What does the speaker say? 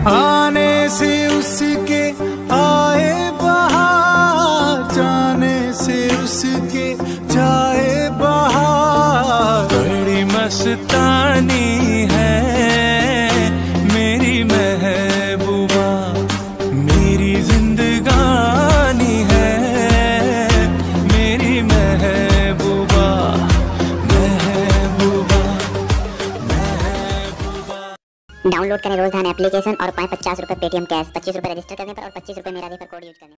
आने से उसके आए बहार, जाने से उसके जाए बहार। बड़ी मस्तानी है मेरी महबूबा, मेरी जिंदगानी है मेरी महबूबा, महबूबा, महबूबा। डाउनलोड करें रोजधान एप्लीकेशन और पाएं 50 रुपए पेटीएम कैश, 25 रुपए रजिस्टर करने पर और 25 रुपए मेरा रेफर कोड यूज करने पर।